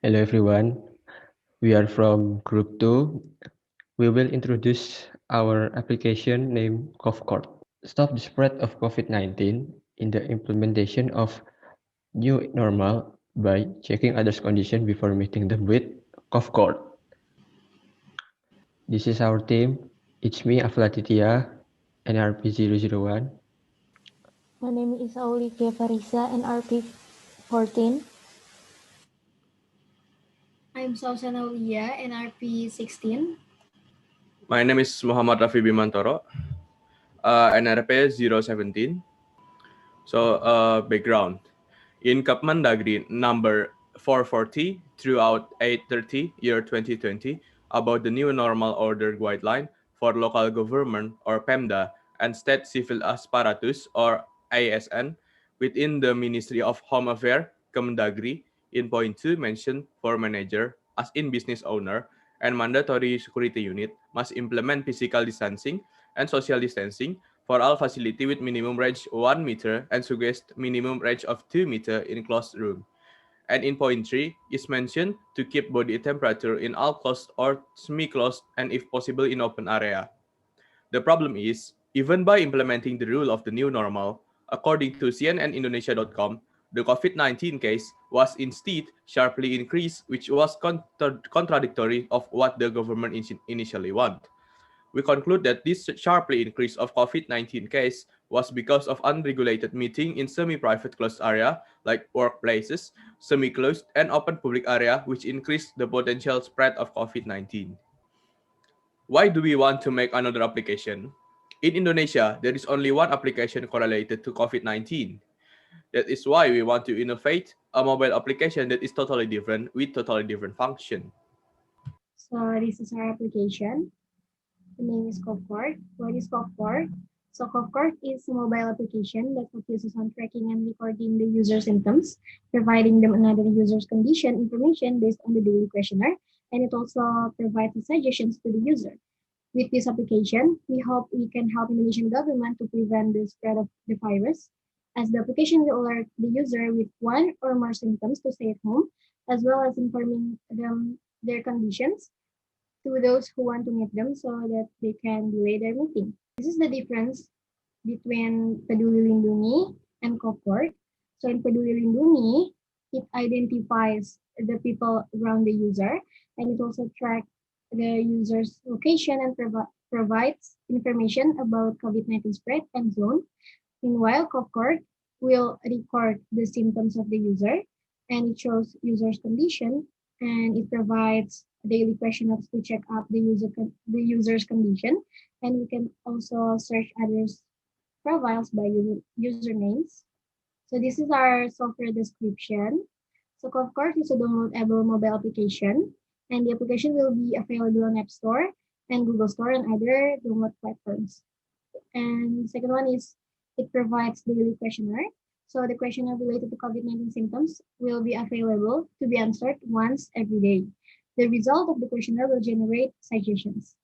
Hello everyone, we are from Group 2. We will introduce our application named CoughCourt. Stop the spread of COVID-19 in the implementation of new normal by checking others' condition before meeting them with CoughCourt. This is our team. It's me, Aflatithia, NRP 001. My name is Olivia Farisa, NRP 14. I'm Sausana Aulia, NRP 16. My name is Muhammad Rafi Bimantoro, NRP 017. Background. In Kemendagri number 440 throughout 830 year 2020 about the new normal order guideline for local government or PEMDA and state civil apparatus or ASN within the Ministry of Home Affairs Kemendagri in point 2 mentioned for manager as in business owner and mandatory security unit must implement physical distancing and social distancing for all facility with minimum range 1 meter and suggest minimum range of 2 meter in closed room. And in point 3 is mentioned to keep body temperature in all closed or semi-closed and if possible in open area. The problem is, even by implementing the rule of the new normal, according to CNNindonesia.com, the COVID-19 case was instead sharply increased, which was contradictory of what the government initially wanted. We conclude that this sharply increase of COVID-19 case was because of unregulated meeting in semi-private closed area like workplaces, semi-closed and open public area which increased the potential spread of COVID-19. Why do we want to make another application? In Indonesia, there is only one application correlated to COVID-19. That is why we want to innovate a mobile application that is totally different with totally different function. So this is our application. The name is CoughCourt. What is CoughCourt? So CoughCourt is a mobile application that focuses on tracking and recording the user symptoms, providing them another user's condition information based on the daily questionnaire, and it also provides suggestions to the user. With this application, we hope we can help Indonesian government to prevent the spread of the virus, as the application will alert the user with one or more symptoms to stay at home, as well as informing them their conditions to those who want to meet them so that they can delay their meeting. This is the difference between Peduli Lindungi and CoughCourt. So in Peduli Lindungi, it identifies the people around the user, and it also tracks the user's location and provides information about COVID-19 spread and zone. Meanwhile, CoughCourt will record the symptoms of the user, and it shows user's condition, and it provides daily questionnaires to check up the user's condition, and we can also search others' profiles by usernames. So this is our software description. So CoughCourt is a downloadable mobile application, and the application will be available on App Store and Google Store and other download platforms. And the second one is it provides daily questionnaire. So the questionnaire related to COVID-19 symptoms will be available to be answered once every day. The result of the questionnaire will generate suggestions.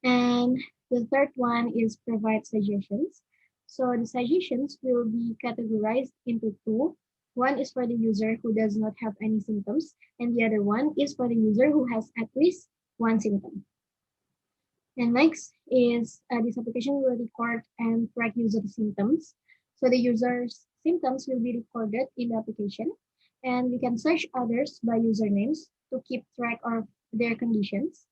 And the third one is provide suggestions. So the suggestions will be categorized into two. One is for the user who does not have any symptoms, and the other one is for the user who has at least one symptom. And next is this application will record and track user symptoms. So the user's symptoms will be recorded in the application, and we can search others by usernames to keep track of their conditions.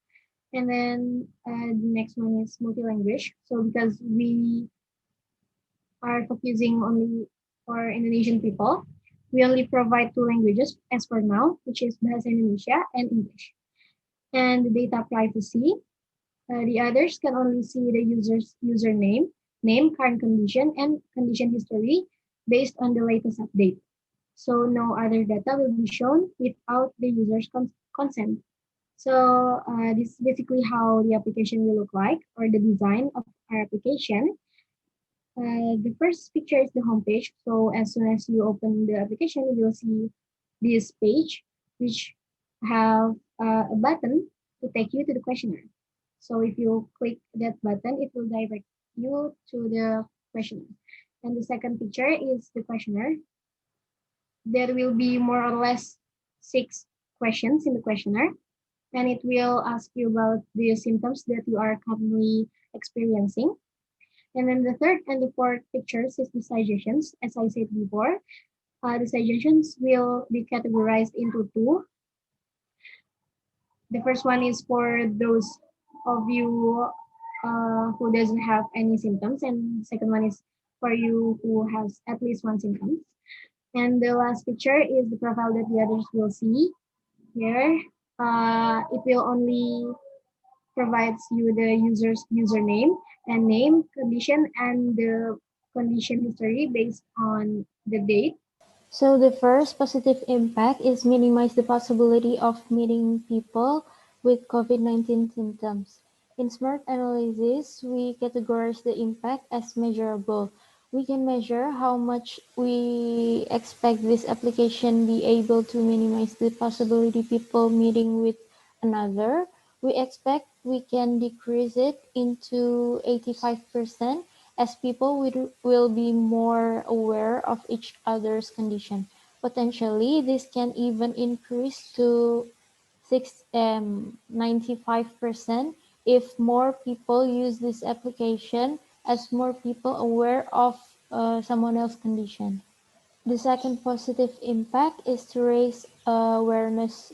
And then the next one is multi-language. So because we are focusing only for Indonesian people, we only provide two languages as for now, which is Bahasa Indonesia and English. And the data privacy, the others can only see the user's username, name, current condition, and condition history based on the latest update. So no other data will be shown without the user's consent. So this is basically how the application will look like, or the design of our application. The first picture is the homepage. So as soon as you open the application, you will see this page, which have a button to take you to the questionnaire. So if you click that button, it will direct you to the questionnaire. And the second picture is the questionnaire. There will be more or less 6 questions in the questionnaire, and it will ask you about the symptoms that you are currently experiencing. And then the third and the fourth pictures is the suggestions. As I said before, the suggestions will be categorized into two. The first one is for those of you who doesn't have any symptoms, and the second one is for you who has at least one symptom. And the last picture is the profile that the others will see here. It will only provides you the user's username and name, condition, and the condition history based on the date. So the first positive impact is minimize the possibility of meeting people with COVID-19 symptoms. In SMART analysis, we categorize the impact as measurable. We can measure how much we expect this application be able to minimize the possibility people meeting with another. We expect we can decrease it into 85% as people will be more aware of each other's condition. Potentially, this can even increase to 95% if more people use this application as more people aware of someone else's condition. The second positive impact is to raise awareness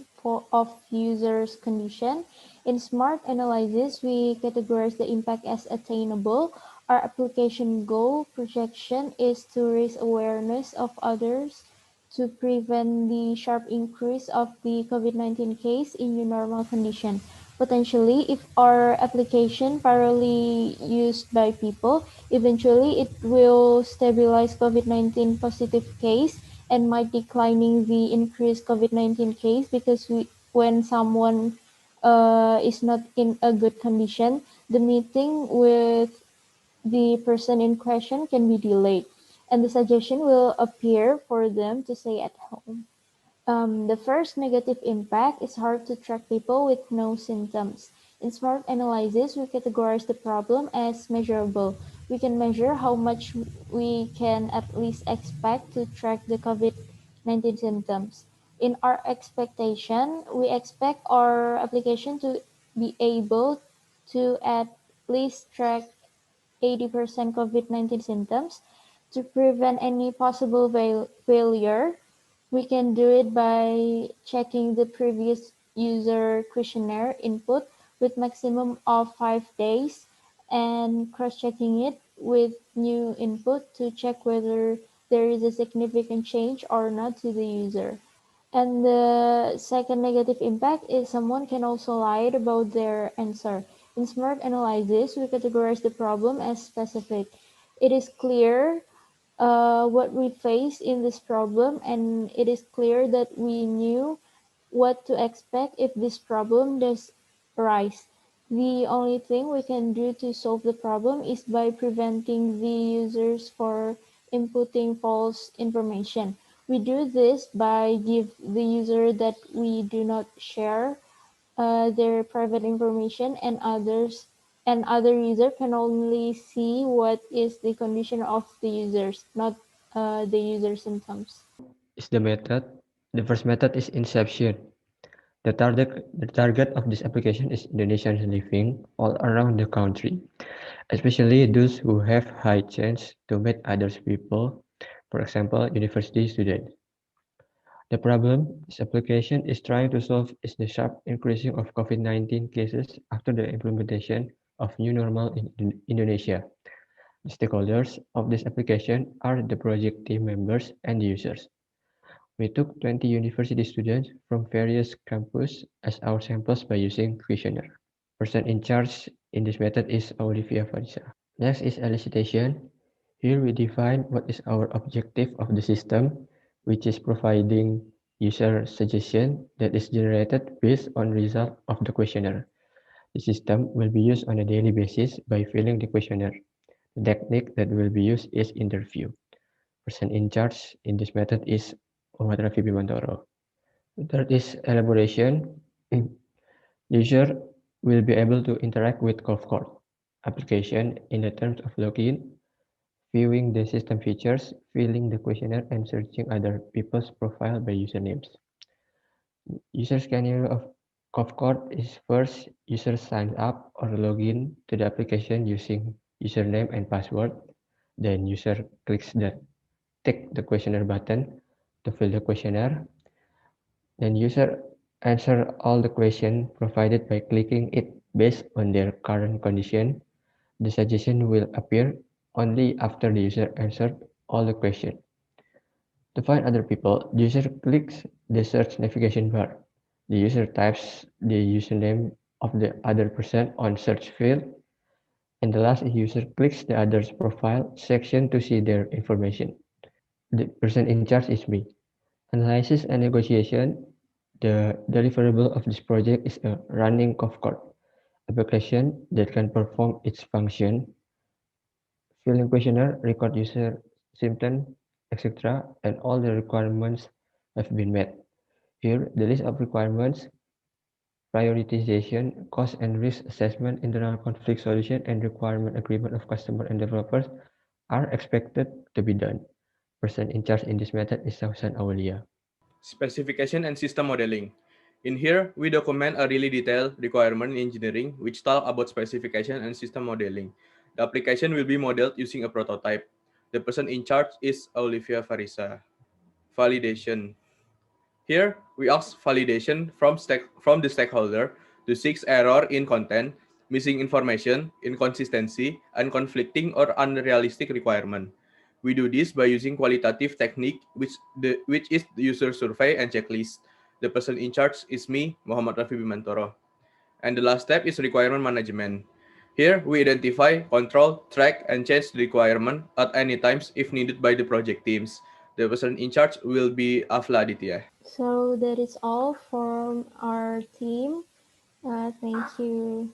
of users' condition. In SMART analysis, we categorize the impact as attainable. Our application goal projection is to raise awareness of others to prevent the sharp increase of the COVID-19 case in new normal condition. Potentially, if our application thoroughly used by people, eventually it will stabilize COVID-19 positive case and might declining the increased COVID-19 case because when someone is not in a good condition, the meeting with the person in question can be delayed, and the suggestion will appear for them to stay at home. The first negative impact is hard to track people with no symptoms. In SMART analysis, we categorize the problem as measurable. We can measure how much we can at least expect to track the COVID-19 symptoms. In our expectation, we expect our application to be able to at least track 80% COVID-19 symptoms. To prevent any possible failure, we can do it by checking the previous user questionnaire input with maximum of 5 days and cross-checking it with new input to check whether there is a significant change or not to the user. And the second negative impact is someone can also lie about their answer. In SMART analysis, we categorize the problem as specific. It is clear what we face in this problem, and it is clear that we knew what to expect if this problem does arise. The only thing we can do to solve the problem is by preventing the users for inputting false information. We do this by give the user that we do not share their private information, and other user can only see what is the condition of the users, not the user symptoms. Is the method. The first method is inception. The target of this application is Indonesians living all around the country, especially those who have high chance to meet other people, for example, university students. The problem this application is trying to solve is the sharp increasing of COVID-19 cases after the implementation of new normal in Indonesia. The stakeholders of this application are the project team members and the users. We took 20 university students from various campuses as our samples by using questionnaire. Person in charge in this method is Olivia Farisa. Next is elicitation. Here we define what is our objective of the system, which is providing user suggestion that is generated based on result of the questionnaire. The system will be used on a daily basis by filling the questionnaire. The technique that will be used is interview. Person in charge in this method is Muhammad Rafi Bimantoro. The third is elaboration. User will be able to interact with GovCourt application in the terms of login, viewing the system features, filling the questionnaire, and searching other people's profile by usernames. User scenario of CoffCode is first, user signs up or login to the application using username and password. Then user clicks the tick the questionnaire button to fill the questionnaire. Then user answer all the questions provided by clicking it based on their current condition. The suggestion will appear only after the user answered all the questions. To find other people, the user clicks the search navigation bar. The user types the username of the other person on search field, and the last user clicks the other's profile section to see their information. The person in charge is me. Analysis and negotiation. The deliverable of this project is a running Kafka application that can perform its function, filling questionnaire, record user symptom, etc., and all the requirements have been met. Here, the list of requirements, prioritization, cost and risk assessment, internal conflict solution, and requirement agreement of customer and developers are expected to be done. Person in charge in this method is Sausan Aulia. Specification and system modeling. In here, we document a really detailed requirement in engineering which talk about specification and system modeling. The application will be modeled using a prototype. The person in charge is Olivia Farisa. Validation. Here, we ask validation from the stakeholder to seek error in content, missing information, inconsistency, and conflicting or unrealistic requirement. We do this by using qualitative technique, which is the user survey and checklist. The person in charge is me, Muhammad Rafi Bimantoro. And the last step is requirement management. Here, we identify, control, track, and change the requirement at any times if needed by the project teams. The person in charge will be Afla Aditya. So that is all from our team. Thank you.